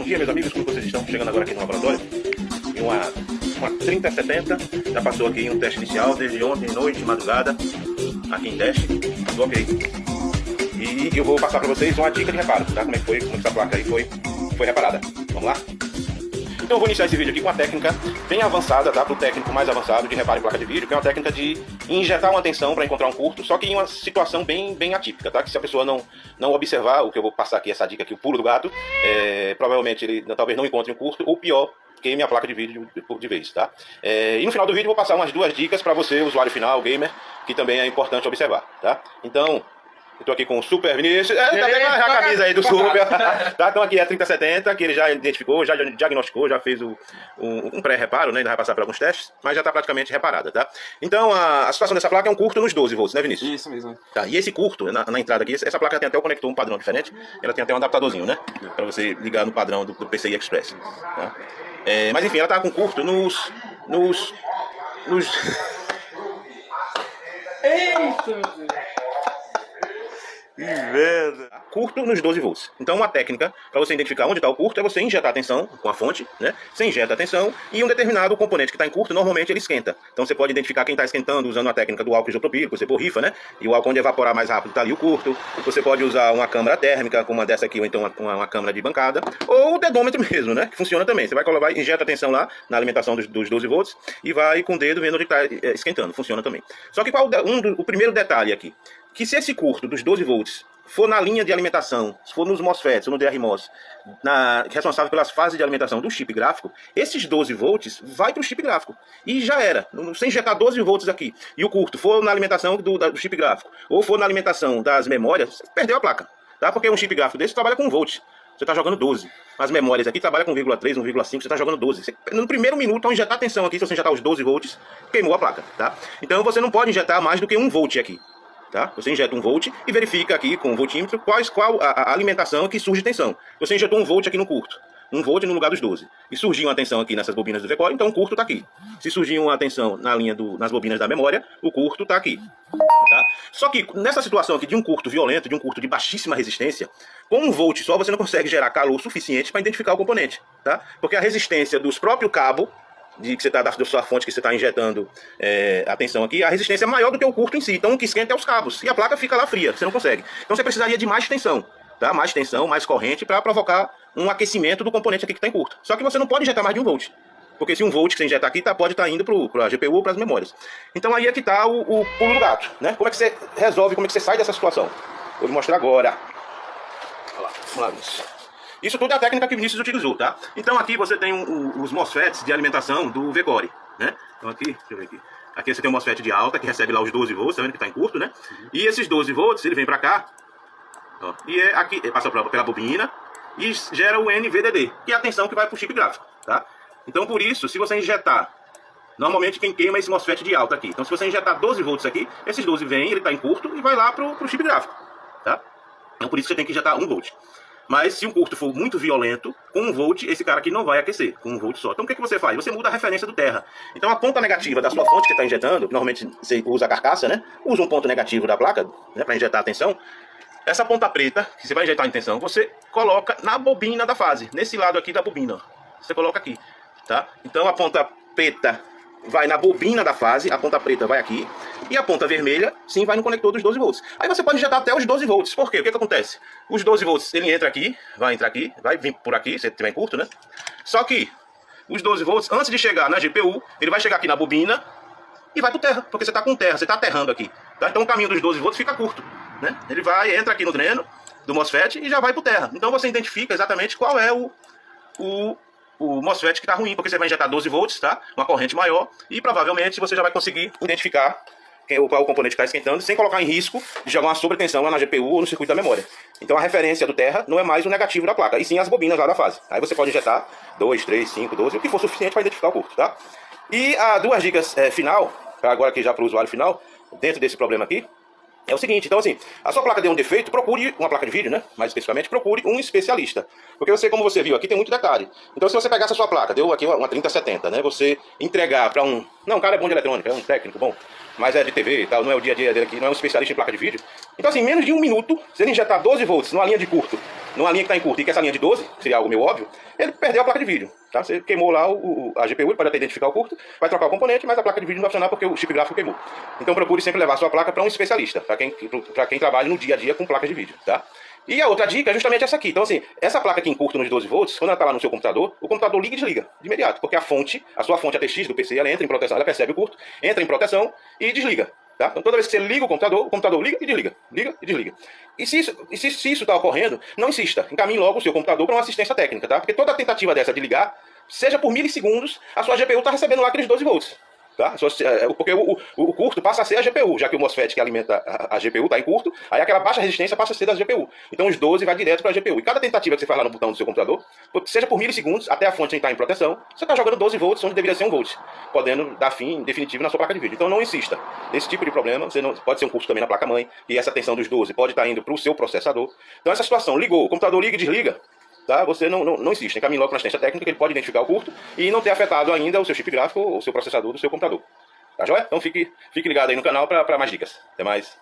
dia, meus amigos, como vocês estão? Chegando agora aqui no laboratório. E uma 3070, já passou aqui em um teste inicial, desde ontem, noite, madrugada, aqui em teste, tudo ok. E eu vou passar para vocês uma dica de reparo, tá? Como é que essa placa aí foi reparada. Vamos lá? Então eu vou iniciar esse vídeo aqui com uma técnica bem avançada, tá? Para o técnico mais avançado de reparo em placa de vídeo, que é uma técnica de injetar uma tensão para encontrar um curto, só que em uma situação bem atípica, tá? Que se a pessoa não observar o que eu vou passar aqui, essa dica aqui, o pulo do gato, provavelmente ele talvez não encontre um curto, ou pior, queime a placa de vídeo de vez, tá? E no final do vídeo eu vou passar umas duas dicas para você, usuário final, gamer, que também é importante observar, tá? Então, eu tô aqui com o Super Vinícius, tá pegando a camisa aí do Super, tá? Então aqui é a 3070, que ele já identificou, já diagnosticou, já fez um pré-reparo, né? Ainda vai passar por alguns testes, mas já tá praticamente reparada, tá? Então a situação dessa placa é um curto nos 12 volts, né, Vinícius? Isso mesmo. Tá, e esse curto, na entrada aqui, essa placa tem até o conector, um padrão diferente, ela tem até um adaptadorzinho, né? Pra você ligar no padrão do PCI Express, tá? Mas enfim, ela tá com curto nos... Eita, meu Deus. Curto nos 12 volts. Então uma técnica para você identificar onde está o curto é você injetar a tensão com a fonte, né? Você injeta a tensão e um determinado componente que está em curto, normalmente ele esquenta. Então você pode identificar quem está esquentando usando a técnica do álcool isopropílico, você borrifa, né? E o álcool onde evaporar mais rápido está ali o curto. Você pode usar uma câmara térmica, como uma dessa aqui, ou então uma câmara de bancada, ou o dedômetro mesmo, né? Que funciona também. Você vai injeta a tensão lá na alimentação dos 12 volts e vai com o dedo vendo onde está esquentando. Funciona também. Só que o primeiro detalhe aqui, que se esse curto dos 12 volts for na linha de alimentação, se for nos MOSFETs ou no DRMOS, responsável pelas fases de alimentação do chip gráfico, esses 12 volts vai para o chip gráfico. E já era. Se injetar 12 volts aqui e o curto for na alimentação do chip gráfico, ou for na alimentação das memórias, perdeu a placa. Tá? Porque um chip gráfico desse trabalha com 1 volt. Você está jogando 12. As memórias aqui trabalham com 1,3, 1,5, você está jogando 12. No primeiro minuto, ao injetar a tensão aqui, se você injetar os 12 volts, queimou a placa. Tá? Então você não pode injetar mais do que 1 volt aqui. Tá? Você injeta 1 volt e verifica aqui com o voltímetro qual a alimentação que surge tensão. Você injetou 1 volt aqui no curto, 1 volt no lugar dos 12. E surgiu uma tensão aqui nessas bobinas do VCore, então o curto está aqui. Se surgiu uma tensão nas bobinas da memória, o curto está aqui. Tá? Só que nessa situação aqui de um curto violento, de um curto de baixíssima resistência, com 1 volt só você não consegue gerar calor suficiente para identificar o componente. Tá? Porque a resistência dos próprios cabos que você está da sua fonte que você está injetando a tensão aqui, a resistência é maior do que o curto em si. Então o que esquenta é os cabos. E a placa fica lá fria, você não consegue. Então você precisaria de mais tensão, tá? Mais tensão, mais corrente para provocar um aquecimento do componente aqui que está em curto. Só que você não pode injetar mais de 1 volt. Porque se 1 volt que você injetar aqui pode estar indo para a GPU ou para as memórias. Então aí é que está o pulo do gato, né? Como é que você resolve, como é que você sai dessa situação? Vou lhe mostrar agora. Olha lá, vamos lá, Vinícius. Isso tudo é a técnica que o Vinícius utilizou, tá? Então aqui você tem os MOSFETs de alimentação do VCore, né? Então aqui, deixa eu ver aqui. Aqui você tem um MOSFET de alta que recebe lá os 12 volts, tá vendo que tá em curto, né? E esses 12 volts, ele vem pra cá, ó, e aqui, passa pela bobina e gera o NVDD, que é a tensão que vai pro chip gráfico, tá? Então por isso, se você injetar, normalmente quem queima é esse MOSFET de alta aqui. Então se você injetar 12 volts aqui, esses 12 vem, ele tá em curto e vai lá pro chip gráfico, tá? Então por isso você tem que injetar 1 volt. Mas se um curto for muito violento, com 1 volt, esse cara aqui não vai aquecer, com 1 volt só. Então o que você faz? Você muda a referência do terra. Então a ponta negativa da sua fonte que você está injetando, que normalmente você usa a carcaça, né? Usa um ponto negativo da placa, né, para injetar a tensão. Essa ponta preta, que você vai injetar a tensão, você coloca na bobina da fase, nesse lado aqui da bobina. Ó. Você coloca aqui, tá? Então a ponta preta vai na bobina da fase, a ponta preta vai aqui, e a ponta vermelha, sim, vai no conector dos 12 volts. Aí você pode injetar até os 12 volts. Por quê? O que acontece? Os 12 volts, ele entra aqui, vai entrar aqui, vai vir por aqui, se tiver em curto, né? Só que os 12 volts, antes de chegar na GPU, ele vai chegar aqui na bobina e vai pro terra, porque você está com terra, você está aterrando aqui. Tá? Então o caminho dos 12 volts fica curto, né? Ele entra aqui no dreno do MOSFET e já vai pro terra. Então você identifica exatamente qual é o MOSFET que está ruim, porque você vai injetar 12 volts, tá? Uma corrente maior, e provavelmente você já vai conseguir identificar qual o componente está esquentando, sem colocar em risco de jogar uma sobretensão lá na GPU ou no circuito da memória. Então a referência do terra não é mais o negativo da placa, e sim as bobinas lá da fase. Aí você pode injetar 2, 3, 5, 12, o que for suficiente para identificar o curto, tá? E as duas dicas final, agora aqui já para o usuário final, dentro desse problema aqui, é o seguinte, então assim, a sua placa deu um defeito, procure uma placa de vídeo, né? Mais especificamente, procure um especialista. Porque você, como você viu aqui, tem muito detalhe. Então se você pegar essa sua placa, deu aqui uma 3070, né? Você entregar para um... Não, o cara é bom de eletrônica, é um técnico bom, mas é de TV e tal, não é o dia a dia dele aqui, não é um especialista em placa de vídeo. Então assim, em menos de 1 minuto, se ele injetar 12 volts numa linha de curto numa linha que está em curto e que essa linha de 12, que seria algo meio óbvio, ele perdeu a placa de vídeo. Tá? Você queimou lá a GPU, ele pode até identificar o curto, vai trocar o componente, mas a placa de vídeo não vai funcionar porque o chip gráfico queimou. Então procure sempre levar a sua placa para um especialista, para quem trabalha no dia a dia com placas de vídeo. Tá? E a outra dica é justamente essa aqui. Então, assim, essa placa aqui em curto nos 12 volts, quando ela está lá no seu computador, o computador liga e desliga de imediato, porque a sua fonte ATX do PC, ela entra em proteção, ela percebe o curto, entra em proteção e desliga. Tá? Então, toda vez que você liga o computador liga e desliga, liga e desliga. E se isso está ocorrendo, não insista, encaminhe logo o seu computador para uma assistência técnica, tá? Porque toda tentativa dessa de ligar, seja por milissegundos, a sua GPU está recebendo lá aqueles 12 volts. Tá? Porque o curto passa a ser a GPU, já que o MOSFET que alimenta a GPU está em curto, aí aquela baixa resistência passa a ser da GPU. Então os 12 vai direto para a GPU. E cada tentativa que você faz lá no botão do seu computador, seja por milissegundos, até a fonte entrar em proteção, você está jogando 12 volts onde deveria ser 1 volt, podendo dar fim definitivo na sua placa de vídeo. Então não insista. Nesse tipo de problema, você não, pode ser um curto também na placa-mãe, e essa tensão dos 12 pode estar indo para o seu processador. Então essa situação, ligou, o computador liga e desliga, tá? Você não insiste, encaminhe logo para a assistência técnica, que ele pode identificar o curto e não ter afetado ainda o seu chip gráfico ou o seu processador do seu computador. Tá joia? Então fique ligado aí no canal para mais dicas. Até mais.